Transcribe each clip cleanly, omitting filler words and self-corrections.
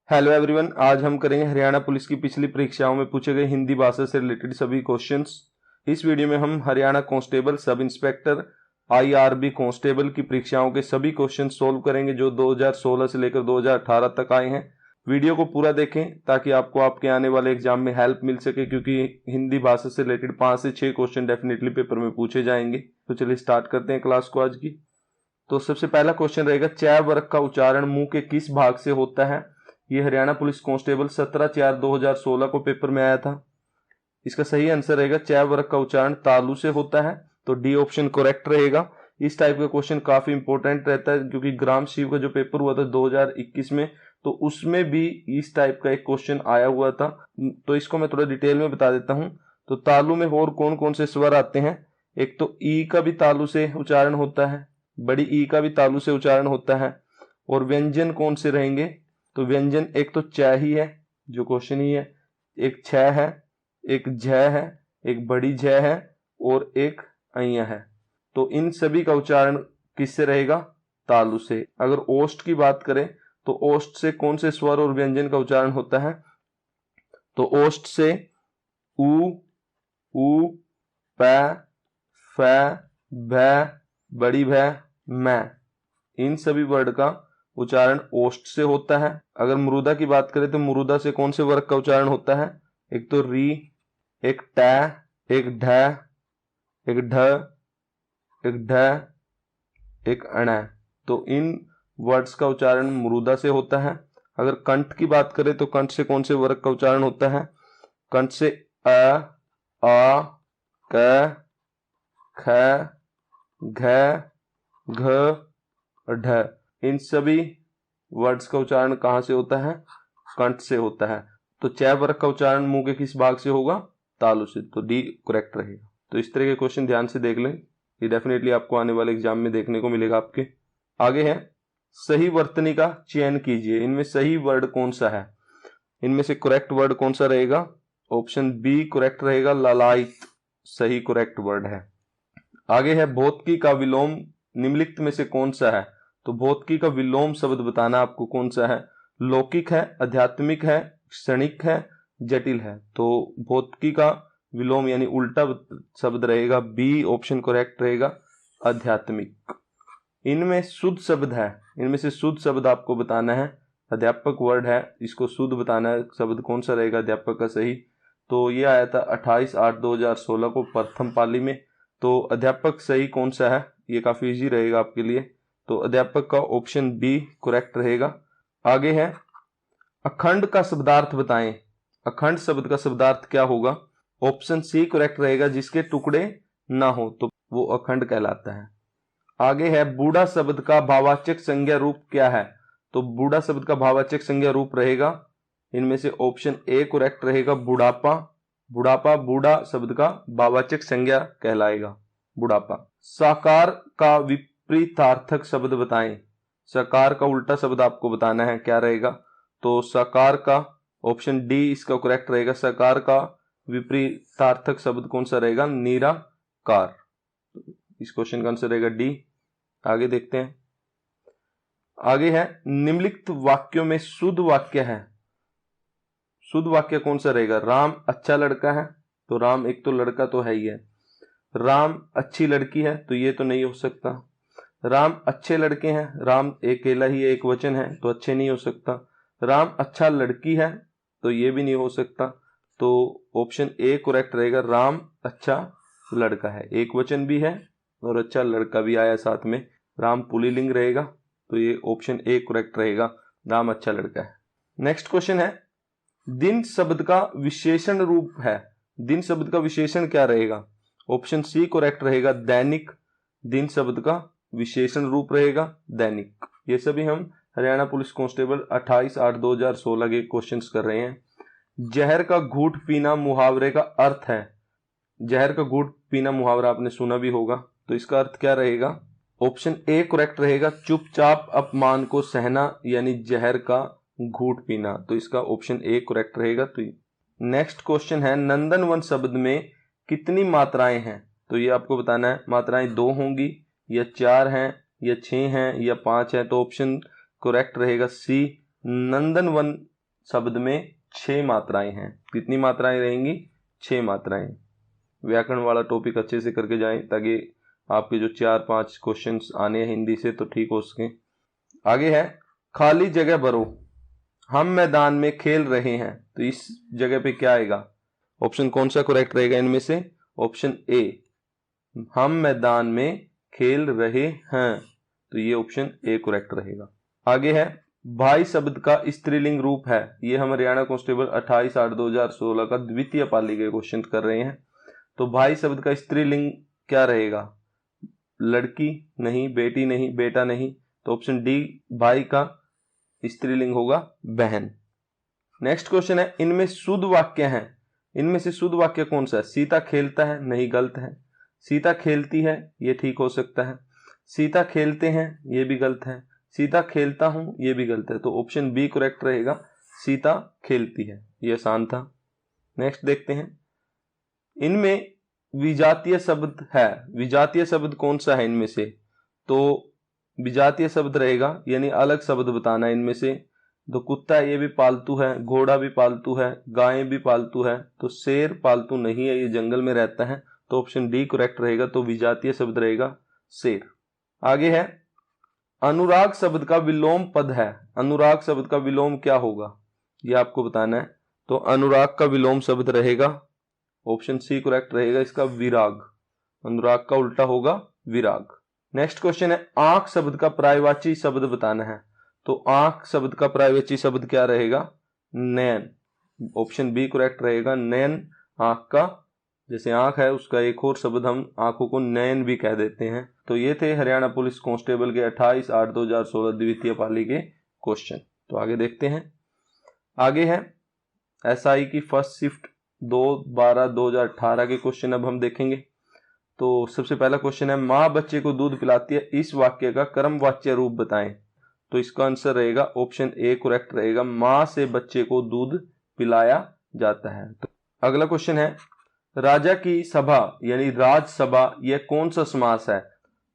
Hello everyone, आज हम करेंगे हरियाणा पुलिस की पिछली परीक्षाओं में पूछे गए हिंदी भाषा से रिलेटेड सभी क्वेश्चंस। इस वीडियो में हम Haryana constable, sub inspector, IRB constable की परीक्षाओं के सभी क्वेश्चन सोल्व करेंगे जो 2016 से लेकर 2018 तक आए हैं। वीडियो को पूरा देखें ताकि आपको आपके आने वाले एग्जाम में हेल्प मिल सके, क्योंकि हिंदी भाषा से रिलेटेड 5 से 6 क्वेश्चन डेफिनेटली पेपर में पूछे जाएंगे। तो चलिए स्टार्ट करते हैं क्लास को आज की। तो सबसे पहला क्वेश्चन रहेगा, च वर्ग का उच्चारण मुंह के किस भाग से होता है? ये हरियाणा पुलिस कांस्टेबल 17/4/2016 को पेपर में आया था। इसका सही आंसर रहेगा च वर्ग का उच्चारण तालु से होता है, तो डी ऑप्शन करेक्ट रहेगा। इस टाइप का क्वेश्चन काफी इंपॉर्टेंट रहता है, क्योंकि ग्राम शिव का जो पेपर हुआ था 2021 में, तो उसमें भी इस टाइप का एक क्वेश्चन आया हुआ था। तो इसको मैं थोड़ा डिटेल में बता देता हूं। तो तालु में और कौन कौन से स्वर आते हैं? एक तो ई का भी तालु से उच्चारण होता है, बड़ी ई का भी तालु से उच्चारण होता है। और व्यंजन कौन से रहेंगे? तो व्यंजन एक तो च ही है, जो क्वेश्चन ही है, एक छ है, एक झ है, एक बड़ी झ है और एक अय्या है। तो इन सभी का उच्चारण किससे रहेगा? तालु से। अगर ओष्ठ की बात करें तो ओष्ठ से कौन से स्वर और व्यंजन का उच्चारण होता है? तो ओष्ठ से उ, प, फ, भ, बड़ी भ, मैं, इन सभी वर्ड का उच्चारण ओष्ठ से होता है। अगर मृदा की बात करें तो मृदा से कौन से वर्ग का उच्चारण होता है? एक तो री, एक ट, एक ढ, एक ढ, एक ढ, एक अण। तो इन वर्ड्स का उच्चारण मृदा से होता है। अगर कंठ की बात करें तो कंठ से कौन से वर्ग का उच्चारण होता है? कंठ से अ, आ, क, ख, घ, घ, ढ, इन सभी वर्ड्स का उच्चारण कहां से होता है? कंठ से होता है। तो च वर्ग का उच्चारण मुंह के किस भाग से होगा? तालु से। तो डी करेक्ट रहेगा। तो इस तरह के क्वेश्चन ध्यान से देख लें, ये डेफिनेटली आपको आने वाले एग्जाम में देखने को मिलेगा आपके। आगे है, सही वर्तनी का चयन कीजिए। इनमें सही वर्ड कौन सा है? इनमें से करेक्ट वर्ड कौन सा रहेगा? ऑप्शन बी करेक्ट रहेगा, ललायत सही करेक्ट वर्ड है। आगे है, भौतिकी का विलोम निम्नलिखित में से कौन सा है? तो भौतिकी का विलोम शब्द बताना आपको कौन सा है। लौकिक है, आध्यात्मिक है, क्षणिक है, जटिल है। तो भौतिकी का विलोम यानी उल्टा शब्द रहेगा, बी ऑप्शन करेक्ट रहेगा, आध्यात्मिक। इनमें शुद्ध शब्द है, इनमें से शुद्ध शब्द आपको बताना है। अध्यापक वर्ड है, इसको शुद्ध बताना है, शब्द कौन सा रहेगा अध्यापक का सही। तो ये आया था 28/8/2016 को प्रथम पाली में। तो अध्यापक सही कौन सा है? ये काफी इजी रहेगा आपके लिए। तो अध्यापक का ऑप्शन बी करेक्ट रहेगा। आगे है, अखंड का शब्दार्थ बताएं। अखंड शब्द का शब्दार्थ क्या होगा? ऑप्शन सी करेक्ट रहेगा, जिसके टुकड़े ना हो तो वो अखंड कहलाता है। आगे है, बूढ़ा शब्द का भाववाचक संज्ञा रूप क्या है? तो बूढ़ा शब्द का भाववाचक संज्ञा रूप रहेगा, इनमें से ऑप्शन ए करेक्ट रहेगा, बुढ़ापा। बुढ़ापा बूढ़ा शब्द का भाववाचक संज्ञा कहलाएगा, बुढ़ापा। साकार का विपरीतार्थक शब्द बताएं। साकार का उल्टा शब्द आपको बताना है, क्या रहेगा? तो साकार का ऑप्शन डी इसका करेक्ट रहेगा, साकार का विपरीतार्थक शब्द कौन सा रहेगा? निराकार। इस क्वेश्चन का आंसर रहेगा डी। आगे देखते हैं। आगे है, निम्नलिखित वाक्यों में शुद्ध वाक्य है। शुद्ध वाक्य कौन सा रहेगा? राम अच्छा लड़का है, तो राम एक तो लड़का तो है ही है। राम अच्छी लड़की है, तो ये तो नहीं हो सकता। राम अच्छे लड़के हैं, राम अकेला ही एक वचन है, तो अच्छे नहीं हो सकता। राम अच्छा लड़की है, तो ये भी नहीं हो सकता। तो ऑप्शन ए करेक्ट रहेगा, राम अच्छा लड़का है, एक वचन भी है और अच्छा लड़का भी आया साथ में, राम पुल्लिंग रहेगा। तो ये ऑप्शन ए करेक्ट रहेगा, राम अच्छा लड़का है। नेक्स्ट क्वेश्चन है, दिन शब्द का विशेषण रूप है। दिन शब्द का विशेषण क्या रहेगा? ऑप्शन सी करेक्ट रहेगा, दैनिक। दिन शब्द का विशेषण रूप रहेगा दैनिक। ये सभी हम हरियाणा पुलिस कांस्टेबल 28/8/2016 के क्वेश्चंस कर रहे हैं। जहर का घूंट पीना मुहावरे का अर्थ है। जहर का घूंट पीना मुहावरा आपने सुना भी होगा, तो इसका अर्थ क्या रहेगा? ऑप्शन ए करेक्ट रहेगा, चुपचाप अपमान को सहना, यानी जहर का घूंट पीना। तो इसका ऑप्शन ए करेक्ट रहेगा। तो नेक्स्ट क्वेश्चन है, नंदनवन शब्द में कितनी मात्राएं हैं? तो ये आपको बताना है, मात्राएं 2 होंगी या 4 हैं या 6 हैं या 5 हैं। तो ऑप्शन करेक्ट रहेगा सी, नंदनवन शब्द में 6 मात्राएं हैं। कितनी मात्राएं रहेंगी? 6 मात्राएं। व्याकरण वाला टॉपिक अच्छे से करके जाएं ताकि आपके जो 4-5 क्वेश्चंस आने हैं हिंदी से तो ठीक हो सके। आगे है खाली जगह भरो। हम मैदान में खेल रहे हैं, तो इस जगह पे क्या आएगा? ऑप्शन कौन सा करेक्ट रहेगा इनमें से? ऑप्शन ए, हम मैदान में खेल रहे हैं, तो ये ऑप्शन ए करेक्ट रहेगा। आगे है भाई शब्द का स्त्रीलिंग रूप है। ये हम हरियाणा कांस्टेबल 28/8/2016 का द्वितीय पाली के क्वेश्चन कर रहे हैं। तो भाई शब्द का स्त्रीलिंग क्या रहेगा? लड़की नहीं, बेटी नहीं, बेटा नहीं, तो ऑप्शन डी भाई का स्त्रीलिंग होगा बहन। नेक्स्ट क्वेश्चन है इनमें शुद्ध वाक्य है। इनमें से शुद्ध वाक्य कौन सा है? सीता खेलता है, नहीं गलत है। सीता खेलती है, ये ठीक हो सकता है। सीता खेलते हैं, ये भी गलत है। सीता खेलता हूं, ये भी गलत है। तो ऑप्शन बी करेक्ट रहेगा, सीता खेलती है। ये आसान था। नेक्स्ट देखते हैं इनमें विजातीय शब्द है। विजातीय शब्द कौन सा है इनमें से? तो विजातीय शब्द रहेगा यानी अलग शब्द बताना है इनमें से। तो कुत्ता है, ये भी पालतू है। घोड़ा भी पालतू है। गाय भी पालतू है। तो शेर पालतू नहीं है, ये जंगल में रहता है। तो ऑप्शन डी करेक्ट रहेगा। तो विजातीय शब्द रहेगा शेर। आगे है अनुराग शब्द का विलोम पद है। अनुराग शब्द का विलोम क्या होगा, ये आपको बताना है। तो अनुराग का विलोम शब्द रहेगा, ऑप्शन सी करेक्ट रहेगा इसका, विराग। अनुराग का उल्टा होगा विराग। नेक्स्ट क्वेश्चन है आंख शब्द का पर्यायवाची शब्द बताना है। तो आंख शब्द का पर्यायवाची शब्द क्या रहेगा? नयन। ऑप्शन बी करेक्ट रहेगा, नयन आंख का। जैसे आंख है उसका एक और शब्द हम आंखों को नयन भी कह देते हैं। तो ये थे हरियाणा पुलिस कांस्टेबल के 28/8/2016 द्वितीय पाली के क्वेश्चन। तो आगे देखते हैं। आगे है एसआई की फर्स्ट शिफ्ट 2/12/2018 के क्वेश्चन अब हम देखेंगे। तो सबसे पहला क्वेश्चन है माँ बच्चे को दूध पिलाती है, इस वाक्य का कर्मवाच्य रूप बताएं। तो इसका आंसर रहेगा ऑप्शन ए करेक्ट रहेगा, माँ से बच्चे को दूध पिलाया जाता है। तो अगला क्वेश्चन है राजा की सभा यानी राजसभा, यह कौन सा समास है?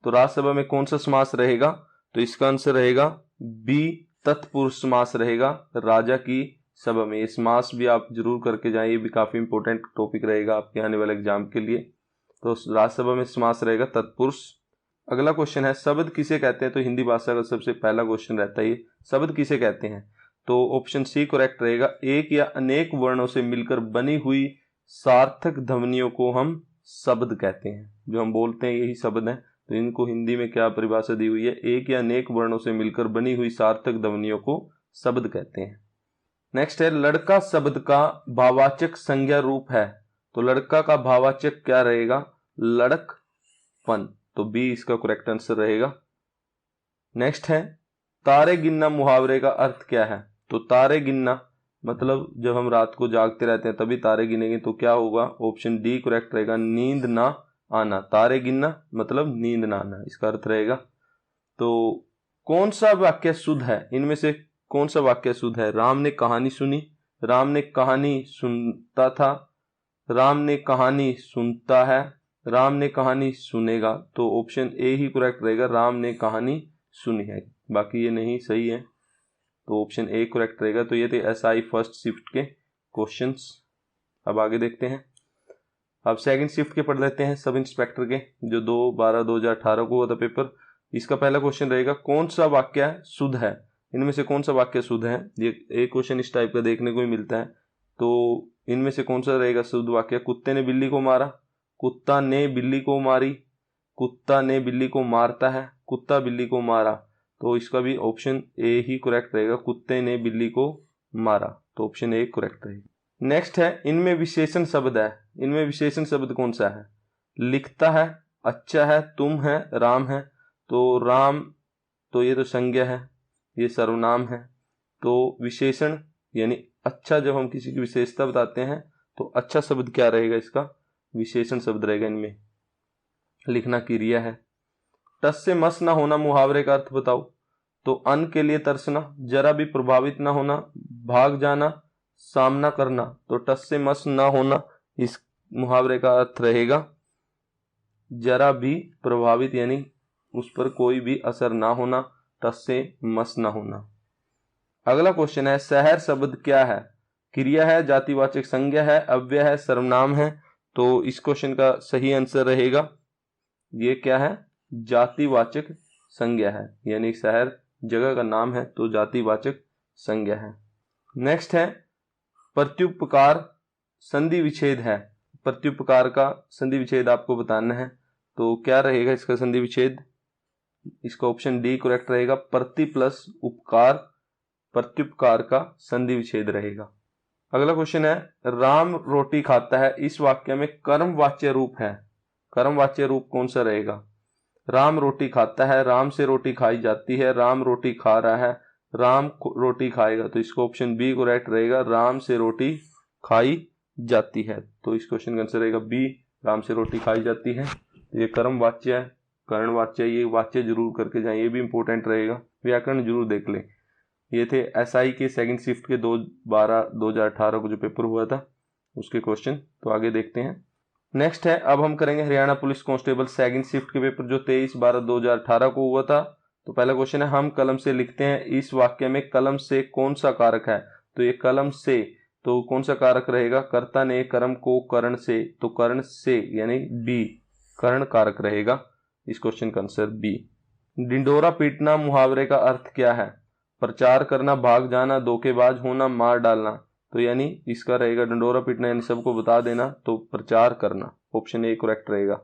तो राजसभा में कौन सा समास रहेगा? तो इसका आंसर रहेगा बी तत्पुरुष समास रहेगा राजा की सभा में। ये समास भी आप जरूर करके जाएं, ये भी काफी इंपॉर्टेंट टॉपिक रहेगा आपके आने वाले एग्जाम के लिए। तो राजसभा में समास रहेगा तत्पुरुष। अगला क्वेश्चन है शब्द किसे कहते हैं? तो हिंदी भाषा का सबसे पहला क्वेश्चन रहता है ये, शब्द किसे कहते हैं? तो ऑप्शन सी करेक्ट रहेगा, एक या अनेक वर्णों से मिलकर बनी हुई सार्थक ध्वनियों को हम शब्द कहते हैं। जो हम बोलते हैं यही शब्द है। तो इनको हिंदी में क्या परिभाषा दी हुई है? एक या अनेक वर्णों से मिलकर बनी हुई सार्थक ध्वनियों को शब्द कहते हैं। नेक्स्ट है लड़का शब्द का भाववाचक संज्ञा रूप है। तो लड़का का भाववाचक क्या रहेगा? लड़कपन। तो बी इसका करेक्ट आंसर रहेगा। नेक्स्ट है तारे गिनना मुहावरे का अर्थ क्या है? तो तारे गिनना मतलब जब हम रात को जागते रहते हैं तभी तारे गिनेंगे, तो क्या होगा? ऑप्शन डी करेक्ट रहेगा, नींद ना आना। तारे गिनना मतलब नींद ना आना, इसका अर्थ रहेगा। तो कौन सा वाक्य शुद्ध है? इनमें से कौन सा वाक्य शुद्ध है? राम ने कहानी सुनी, राम ने कहानी सुनता था, राम ने कहानी सुनता है, राम ने कहानी सुनेगा। तो ऑप्शन ए ही करेक्ट रहेगा, राम ने कहानी सुनी है। बाकी ये नहीं सही है, तो ऑप्शन ए करेक्ट रहेगा। तो ये थे एसआई फर्स्ट शिफ्ट के क्वेश्चंस। अब आगे देखते हैं। अब सेकंड शिफ्ट के पढ़ लेते हैं, सब इंस्पेक्टर के, जो 2/12/2018 को हुआ था पेपर। इसका पहला क्वेश्चन रहेगा कौन सा वाक्य शुद्ध है? इनमें से कौन सा वाक्य शुद्ध है? ये एक क्वेश्चन इस टाइप का देखने को ही मिलता है। तो इनमें से कौन सा रहेगा शुद्ध वाक्य? कुत्ते ने बिल्ली को मारा, कुत्ता ने बिल्ली को मारी, कुत्ता ने बिल्ली को मारता है, कुत्ता बिल्ली को मारा। तो इसका भी ऑप्शन ए ही करेक्ट रहेगा, कुत्ते ने बिल्ली को मारा। तो ऑप्शन ए करेक्ट रहेगा। नेक्स्ट है इनमें विशेषण शब्द है। इनमें विशेषण शब्द कौन सा है? लिखता है, अच्छा है, तुम है, राम है। तो राम, तो ये तो संज्ञा है, ये सर्वनाम है। तो विशेषण यानी अच्छा, जब हम किसी की विशेषता बताते हैं तो अच्छा शब्द क्या रहेगा? इसका विशेषण शब्द रहेगा। इनमें लिखना क्रिया है। टस से मस ना होना मुहावरे का अर्थ बताओ। तो अन्न के लिए तरसना, जरा भी प्रभावित ना होना, भाग जाना, सामना करना। तो टस से मस ना होना इस मुहावरे का अर्थ रहेगा जरा भी प्रभावित यानी उस पर कोई भी असर ना होना, टस से मस ना होना। अगला क्वेश्चन है शहर शब्द क्या है? क्रिया है, जातिवाचक संज्ञा है, अव्यय है, सर्वनाम है। तो इस क्वेश्चन का सही आंसर रहेगा ये क्या है? जातिवाचक संज्ञा है, यानी शहर जगह का नाम है तो जातिवाचक संज्ञा है। नेक्स्ट है प्रत्युपकार संधि विच्छेद है। प्रत्युपकार का संधि विच्छेद आपको बताना है, तो क्या रहेगा इसका संधि विच्छेद? इसका ऑप्शन डी करेक्ट रहेगा, प्रति प्लस उपकार, प्रत्युपकार का संधि विच्छेद रहेगा। अगला क्वेश्चन है राम रोटी खाता है, इस वाक्य में कर्मवाच्य रूप है। कर्मवाच्य रूप कौन सा रहेगा? राम रोटी खाता है, राम से रोटी खाई जाती है, राम रोटी खा रहा है, राम रोटी खाएगा। तो इसका ऑप्शन बी करेक्ट रहेगा, राम से रोटी खाई जाती है। तो इस क्वेश्चन का आंसर रहेगा बी, राम से रोटी खाई जाती है। ये कर्म वाच्य है, कर्ण वाच्य, ये वाच्य जरूर करके जाएं, ये भी इंपॉर्टेंट रहेगा, व्याकरण जरूर देख लें। ये थे एसआई के सेकंड शिफ्ट के 2/12/2018 को जो पेपर हुआ था उसके क्वेश्चन। तो आगे देखते हैं। नेक्स्ट है अब हम करेंगे Haryana police constable second shift के पेपर जो 23/12/2018 को हुआ था। तो पहला क्वेश्चन है हम कलम से लिखते हैं, इस वाक्य में कलम से कौन सा कारक है? तो ये कलम से, तो कौन सा कारक रहेगा? कर्ता ने कर्म को कर्ण से, तो कर्ण से यानी बी, कर्ण कारक रहेगा। इस क्वेश्चन का आंसर बी। डिंडोरा पीटना मुहावरे का अर्थ क्या है? प्रचार करना, भाग जाना, धोखेबाज होना, मार डालना। तो यानी इसका रहेगा डंडोरा पीटना यानी सबको बता देना, तो प्रचार करना, ऑप्शन ए करेक्ट रहेगा।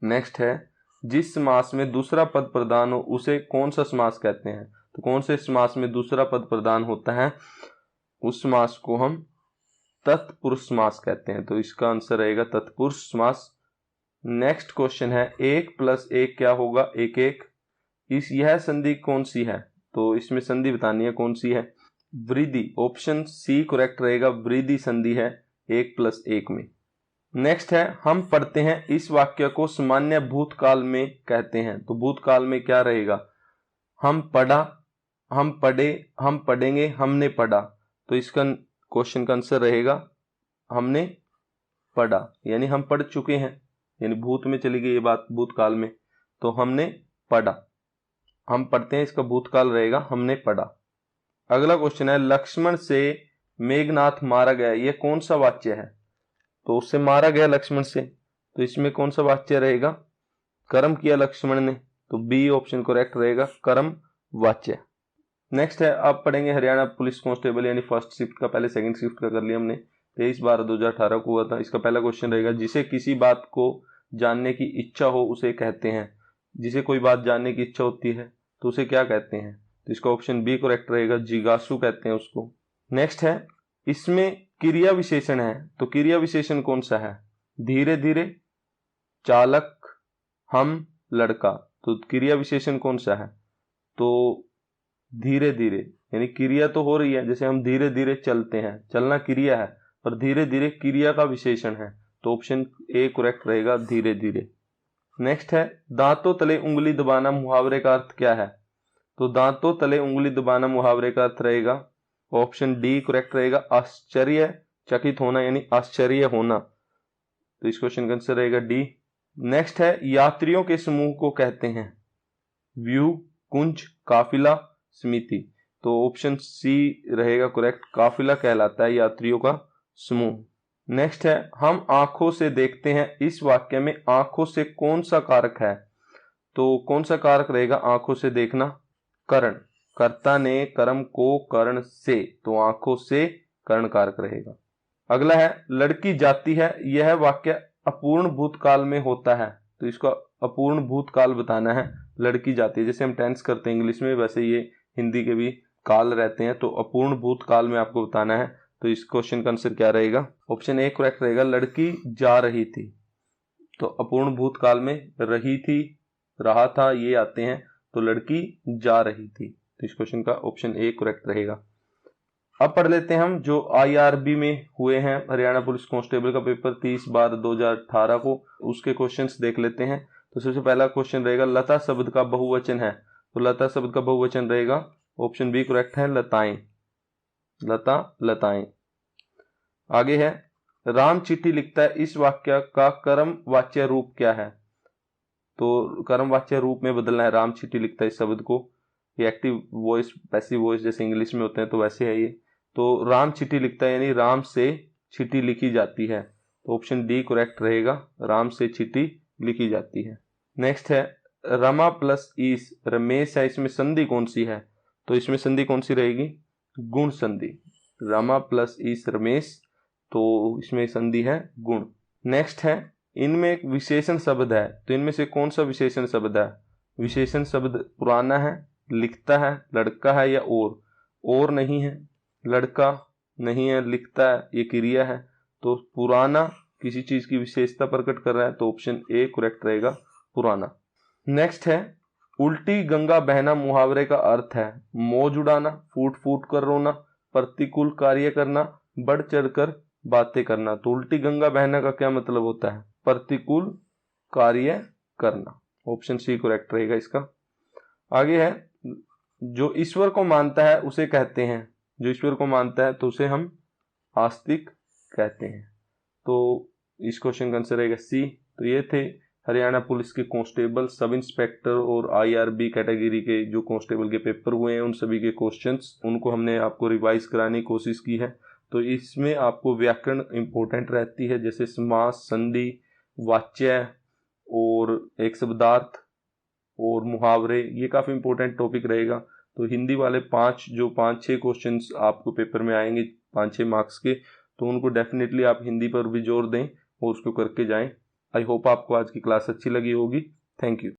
नेक्स्ट है जिस समास में दूसरा पद प्रधान हो उसे कौन सा समास कहते हैं? तो कौन से समास में दूसरा पद प्रधान होता है उस समास को हम तत्पुरुष समास कहते हैं। तो इसका आंसर रहेगा तत्पुरुष समास। नेक्स्ट क्वेश्चन है 1 + 1 क्या होगा? 1 1। यह संधि कौन सी है? तो इसमें संधि बतानी है कौन सी है? वृद्धि, ऑप्शन सी करेक्ट रहेगा, वृद्धि संधि है 1 + 1 में। नेक्स्ट है हम पढ़ते हैं, इस वाक्य को सामान्य भूतकाल में कहते हैं। तो भूतकाल में क्या रहेगा? हम पढ़ा, हम पढ़े, हम पढ़ेंगे, हमने पढ़ा। तो इसका क्वेश्चन का आंसर रहेगा हमने पढ़ा, यानी हम पढ़ चुके हैं, यानी भूत में चली गई ये बात भूतकाल में, तो हमने पढ़ा, हम पढ़ते हैं, इसका भूतकाल रहेगा हमने पढ़ा। अगला क्वेश्चन है लक्ष्मण से मेघनाथ मारा गया, ये कौन सा वाच्य है? तो उससे मारा गया लक्ष्मण से, तो इसमें कौन सा वाच्य रहेगा? कर्म किया लक्ष्मण ने, तो बी ऑप्शन करेक्ट रहेगा, कर्म वाच्य। नेक्स्ट है आप पढ़ेंगे हरियाणा पुलिस कांस्टेबल यानी फर्स्ट शिफ्ट का, पहले सेकंड शिफ्ट का कर लिया हमने, 23/12/2018 को हुआ था। इसका पहला क्वेश्चन रहेगा जिसे किसी बात को जानने की इच्छा हो उसे कहते हैं। जिसे कोई बात जानने की इच्छा होती है तो उसे क्या कहते हैं? तो इसका ऑप्शन बी करेक्ट रहेगा, जिज्ञासु कहते हैं उसको। नेक्स्ट है इसमें क्रिया विशेषण है, तो क्रिया विशेषण कौन सा है? धीरे धीरे, चालक, हम, लड़का। तो क्रिया विशेषण कौन सा है? तो धीरे धीरे, यानी क्रिया तो हो रही है, जैसे हम धीरे धीरे चलते हैं, चलना क्रिया है, पर धीरे धीरे क्रिया का विशेषण है, तो ऑप्शन ए करेक्ट रहेगा, धीरे धीरे। नेक्स्ट है दांतों तले उंगली दबाना मुहावरे का अर्थ क्या है? तो दांतों तले उंगली दबाना मुहावरे का अर्थ रहेगा, ऑप्शन डी करेक्ट रहेगा, आश्चर्य चकित होना यानी आश्चर्य होना। तो इस क्वेश्चन का आंसर रहेगा डी। नेक्स्ट है यात्रियों के समूह को कहते हैं व्यू, कुंज, काफिला, समिति। तो ऑप्शन सी रहेगा करेक्ट, काफिला कहलाता है यात्रियों का समूह। नेक्स्ट है हम आंखों से देखते हैं, इस वाक्य में आंखों से कौन सा कारक है? तो कौन सा कारक रहेगा आंखों से देखना? कर्ण, कर्ता ने कर्म को कर्ण से, तो आंखों से कर्ण कारक रहेगा। अगला है लड़की जाती है, यह वाक्य अपूर्ण भूतकाल में होता है, तो इसका अपूर्ण भूतकाल बताना है। लड़की जाती है, जैसे हम टेंस करते हैं इंग्लिश में, वैसे ये हिंदी के भी काल रहते हैं, तो अपूर्ण भूतकाल में आपको बताना है। तो इस क्वेश्चन का आंसर क्या रहेगा? ऑप्शन ए करेक्ट रहेगा, लड़की जा रही थी। तो अपूर्ण भूतकाल में रही थी, रहा था, ये आते हैं, तो लड़की जा रही थी। तो इस क्वेश्चन का ऑप्शन ए करेक्ट रहेगा। अब पढ़ लेते हैं हम जो IRB में हुए हैं, हरियाणा पुलिस कांस्टेबल का पेपर 30/12/2018 को, उसके क्वेश्चंस देख लेते हैं। तो सबसे पहला क्वेश्चन रहेगा लता शब्द का बहुवचन है, तो लता शब्द का बहुवचन रहेगा, ऑप्शन बी करेक्ट है, लताएं, लता, लताएं। आगे है राम चिट्ठी लिखता है, इस वाक्य का कर्मवाच्य रूप क्या है? तो कर्मवाच्य रूप में बदलना है, राम चिट्ठी लिखता है इस शब्द को, ये एक्टिव वॉइस पैसिव वॉइस जैसे इंग्लिश में होते हैं तो वैसे है ये। तो राम चिट्ठी लिखता है यानी राम से चिट्ठी लिखी जाती है, तो ऑप्शन डी करेक्ट रहेगा, राम से चिट्ठी लिखी जाती है। नेक्स्ट है रमा प्लस ईस रमेश है, इसमें संधि कौन सी है? तो इसमें संधि कौन सी रहेगी? गुण संधि। रमा प्लस ईस रमेश, तो इसमें संधि है गुण। नेक्स्ट है इनमें एक विशेषण शब्द है, तो इनमें से कौन सा विशेषण शब्द है? विशेषण शब्द पुराना है, लिखता है, लड़का है या और नहीं है, लड़का नहीं है, लिखता है, ये क्रिया है। तो पुराना किसी चीज की विशेषता प्रकट कर रहा है, तो ऑप्शन ए करेक्ट रहेगा, पुराना। नेक्स्ट है उल्टी गंगा बहना मुहावरे का अर्थ है मौज उड़ाना, फूट फूट कर रोना, प्रतिकूल कार्य करना, बढ़ चढ़कर बातें करना। तो उल्टी गंगा बहना का क्या मतलब होता है? प्रतिकूल कार्य करना। ऑप्शन सी करेक्ट रहेगा इसका। आगे है जो ईश्वर को मानता है उसे कहते हैं, जो ईश्वर को मानता है तो उसे हम आस्तिक कहते हैं। तो इस क्वेश्चन का आंसर रहेगा सी। तो ये थे हरियाणा पुलिस के कांस्टेबल, सब इंस्पेक्टर और आईआरबी कैटेगरी के जो कांस्टेबल के पेपर हुए हैं उन सभी के क्वेश्चंस, उनको हमने आपको रिवाइज कराने की कोशिश की है। तो इसमें आपको व्याकरण इंपॉर्टेंट रहती है, जैसे समास, संधि, वाच्य और एक शब्दार्थ और मुहावरे, ये काफ़ी इंपॉर्टेंट टॉपिक रहेगा। तो हिंदी वाले 5-6 क्वेश्चंस आपको पेपर में आएंगे 5-6 मार्क्स के, तो उनको डेफिनेटली आप हिंदी पर भी जोर दें और उसको करके जाएं। आई होप आपको आज की क्लास अच्छी लगी होगी। Thank you.